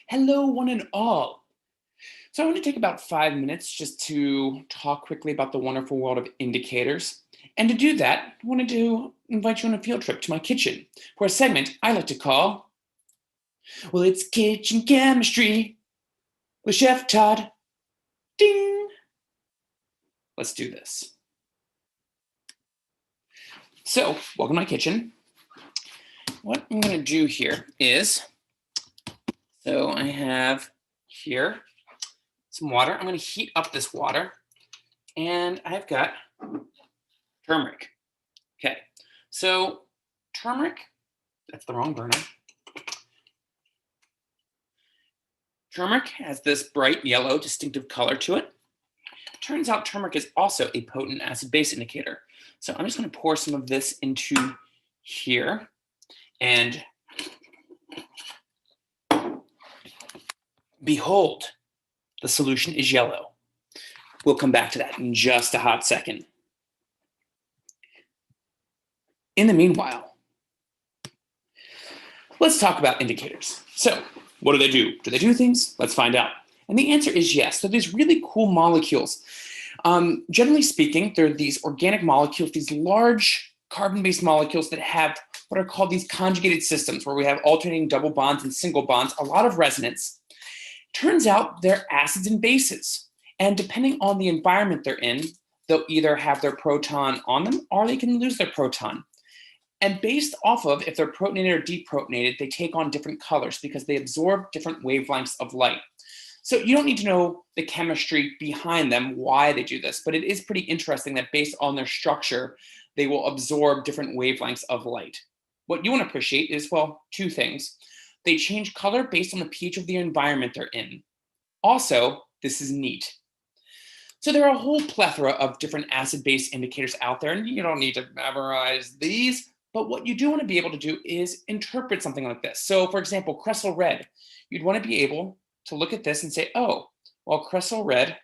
Hello, one and all. So I want to take about 5 minutes just to talk quickly about the wonderful world of indicators. And to do that, I wanted to invite you on a field trip to my kitchen for a segment I like to call, well, it's Kitchen Chemistry with Chef Todd. Ding! Let's do this. So, welcome to my kitchen. What I'm going to do here is, so I have here some water. I'm going to heat up this water, and I've got turmeric. Okay, so turmeric, that's the wrong burner. Turmeric has this bright yellow distinctive color to it. Turns out turmeric is also a potent acid-base indicator. So I'm just going to pour some of this into here, and behold, the solution is yellow. We'll come back to that in just a hot second. In the meanwhile, let's talk about indicators. So, what do they do? Do they do things? Let's find out. And the answer is yes. So these really cool molecules. Generally speaking, they're these organic molecules, these large carbon-based molecules that have what are called these conjugated systems, where we have alternating double bonds and single bonds, a lot of resonance. Turns out they're acids and bases. And depending on the environment they're in, they'll either have their proton on them or they can lose their proton. And based off of if they're protonated or deprotonated, they take on different colors because they absorb different wavelengths of light. So you don't need to know the chemistry behind them, why they do this, but it is pretty interesting that based on their structure, they will absorb different wavelengths of light. What you want to appreciate is, well, two things. They change color based on the pH of the environment they're in. Also, this is neat. So there are a whole plethora of different acid-base indicators out there, and you don't need to memorize these, but what you do want to be able to do is interpret something like this. So for example, cresol red, you'd want to be able to look at this and say, oh, well, cresol red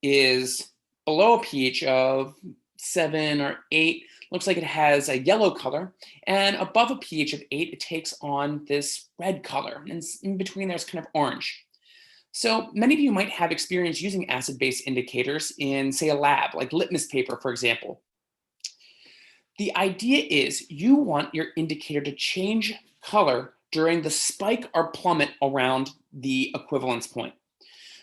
is below a pH of 7 or 8. Looks like it has a yellow color. And above a pH of 8, it takes on this red color. And in between, there's kind of orange. So many of you might have experience using acid-base indicators in, say, a lab, like litmus paper, for example. The idea is you want your indicator to change color during the spike or plummet around the equivalence point.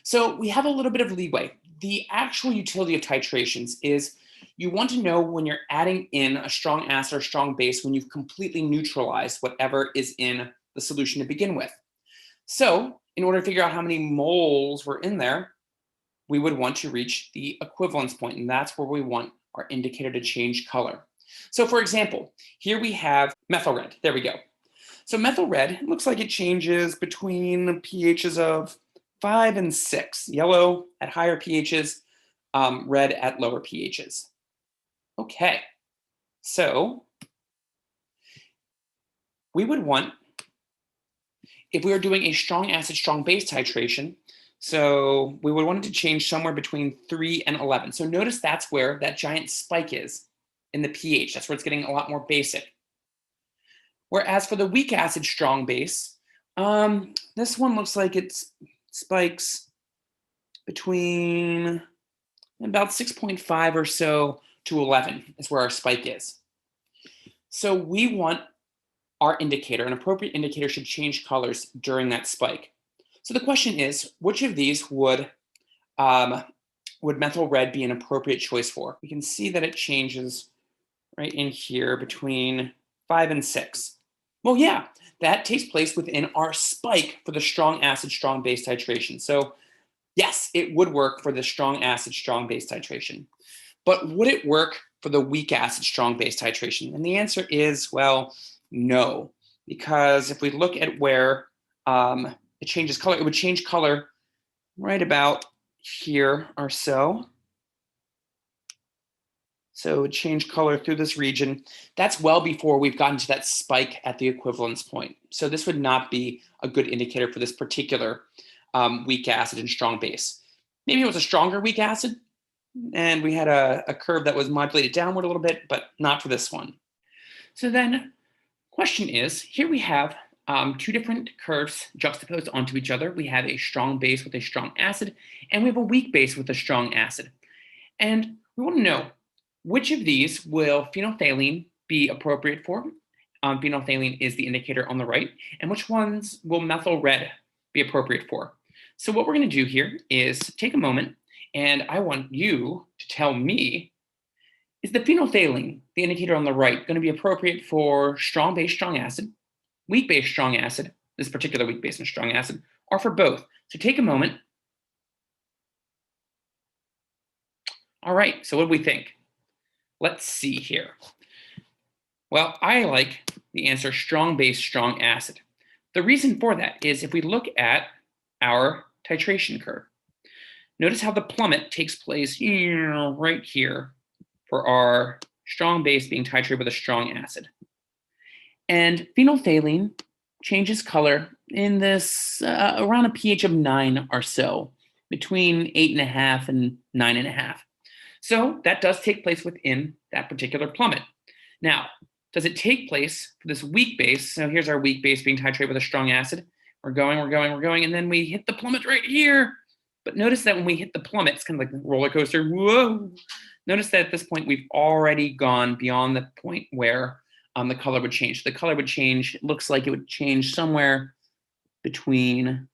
So we have a little bit of leeway. The actual utility of titrations is you want to know when you're adding in a strong acid or strong base when you've completely neutralized whatever is in the solution to begin with. So in order to figure out how many moles were in there, we would want to reach the equivalence point, and that's where we want our indicator to change color. So for example, here we have methyl red. There we go. So methyl red, it looks like it changes between pHs of 5 and 6. Yellow at higher pHs, red at lower pHs. Okay, so we would want, if we were doing a strong acid, strong base titration, so we would want it to change somewhere between 3 and 11. So notice that's where that giant spike is in the pH. That's where it's getting a lot more basic. Whereas for the weak acid, strong base, this one looks like it spikes between about 6.5 or so to 11 is where our spike is. So we want our indicator, an appropriate indicator should change colors during that spike. So the question is, which of these would methyl red be an appropriate choice for? We can see that it changes right in here between 5 and 6. Well, yeah, that takes place within our spike for the strong acid, strong base titration. So yes, it would work for the strong acid, strong base titration. But would it work for the weak acid, strong base titration? And the answer is, well, no. Because if we look at where it changes color, it would change color right about here or so. So it would change color through this region. That's well before we've gotten to that spike at the equivalence point. So this would not be a good indicator for this particular weak acid and strong base. Maybe it was a stronger weak acid, and we had a curve that was modulated downward a little bit, but not for this one. So then, question is, here we have two different curves juxtaposed onto each other. We have a strong base with a strong acid, and we have a weak base with a strong acid. And we want to know which of these will phenolphthalein be appropriate for. Phenolphthalein is the indicator on the right, and which ones will methyl red be appropriate for. So what we're going to do here is take a moment, and I want you to tell me, is the phenolphthalein, the indicator on the right, going to be appropriate for strong base, strong acid, weak base, strong acid, this particular weak base and strong acid, or for both? So take a moment. All right, so what do we think? Let's see here. Well, I like the answer strong base, strong acid. The reason for that is if we look at our titration curve, notice how the plummet takes place right here for our strong base being titrated with a strong acid. And phenolphthalein changes color in this around a pH of 9 or so, between 8.5 and 9.5. So that does take place within that particular plummet. Now, does it take place for this weak base? So here's our weak base being titrated with a strong acid. We're going, and then we hit the plummet right here. But notice that when we hit the plummet, it's kind of like a roller coaster. Whoa! Notice that at this point, we've already gone beyond the point where the color would change. The color would change, it looks like it would change somewhere between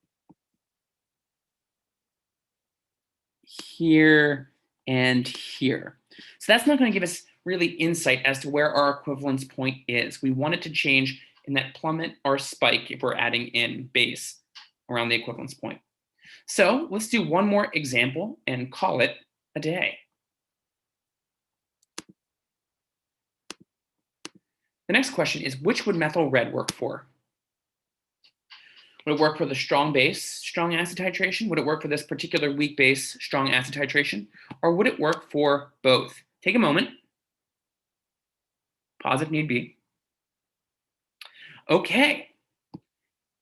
here and here. So that's not going to give us really insight as to where our equivalence point is. We want it to change in that plummet or spike if we're adding in base around the equivalence point. So let's do one more example and call it a day. The next question is, which would methyl red work for? Would it work for the strong base, strong acid titration? Would it work for this particular weak base, strong acid titration? Or would it work for both? Take a moment. Pause if need be. Okay.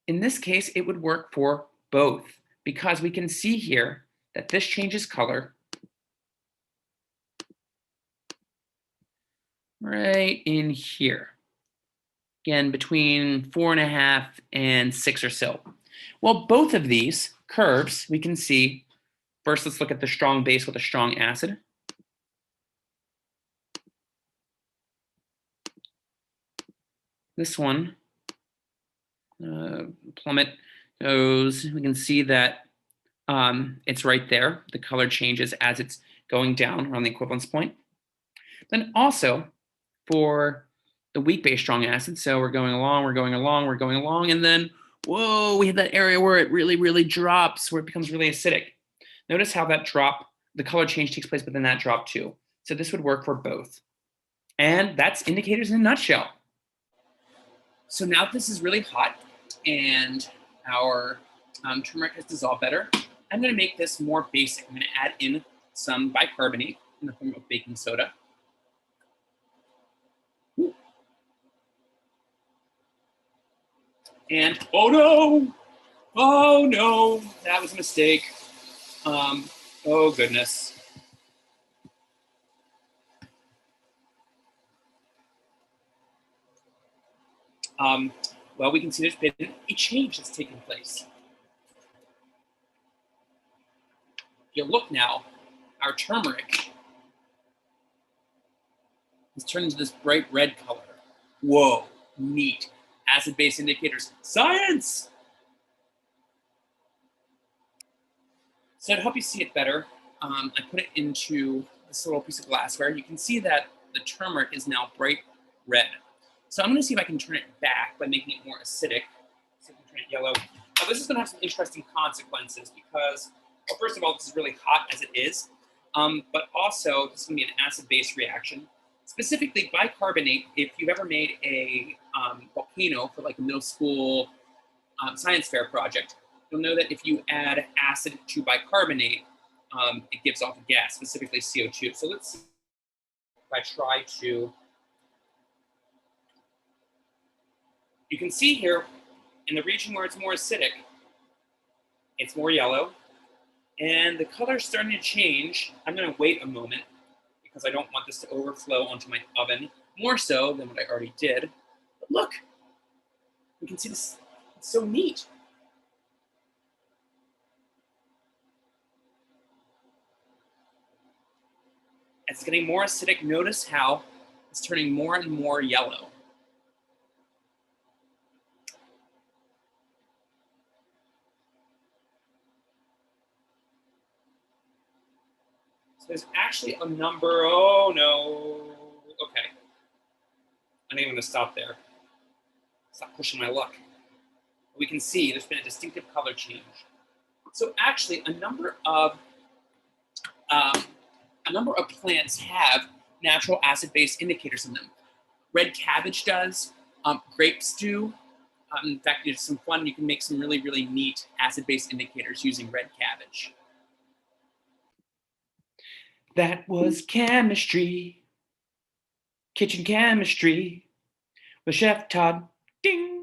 In this case, it would work for both because we can see here that this changes color right in here. Again, between 4.5 and 6 or so. Well, both of these curves, we can see, first let's look at the strong base with a strong acid. This one, plummet goes, we can see that it's right there. The color changes as it's going down around the equivalence point. Then also for the weak base strong acid, so we're going along, and then, whoa, we hit that area where it really, really drops, where it becomes really acidic. Notice how that drop, the color change takes place within that drop too. So this would work for both. And that's indicators in a nutshell. So now that this is really hot and our turmeric has dissolved better, I'm going to make this more basic. I'm going to add in some bicarbonate in the form of baking soda. Ooh. And oh no, that was a mistake. Oh goodness. Well, we can see there's been a change that's taken place. If you look now, our turmeric has turned into this bright red color. Whoa, neat. Acid-base indicators, science! So to help you see it better, I put it into this little piece of glassware. You can see that the turmeric is now bright red. So I'm going to see if I can turn it back by making it more acidic. So I can turn it yellow. Now this is going to have some interesting consequences because, well, first of all, this is really hot as it is, but also this is going to be an acid-base reaction. Specifically, bicarbonate, if you've ever made a volcano for like a middle school science fair project, you'll know that if you add acid to bicarbonate, it gives off a gas, specifically CO2. So let's see if I try to. You can see here in the region where it's more acidic, it's more yellow, and the color's starting to change. I'm going to wait a moment because I don't want this to overflow onto my oven more so than what I already did. But look, We can see this, it's so neat. As it's getting more acidic, notice how it's turning more and more yellow. So there's actually a number, oh no, okay. I'm even gonna stop there. Stop pushing my luck. We can see there's been a distinctive color change. So actually a number of plants have natural acid-base indicators in them. Red cabbage does, grapes do. In fact, there's some fun, you can make some really, really neat acid-base indicators using red cabbage. That was chemistry, kitchen chemistry, with Chef Todd. Ding!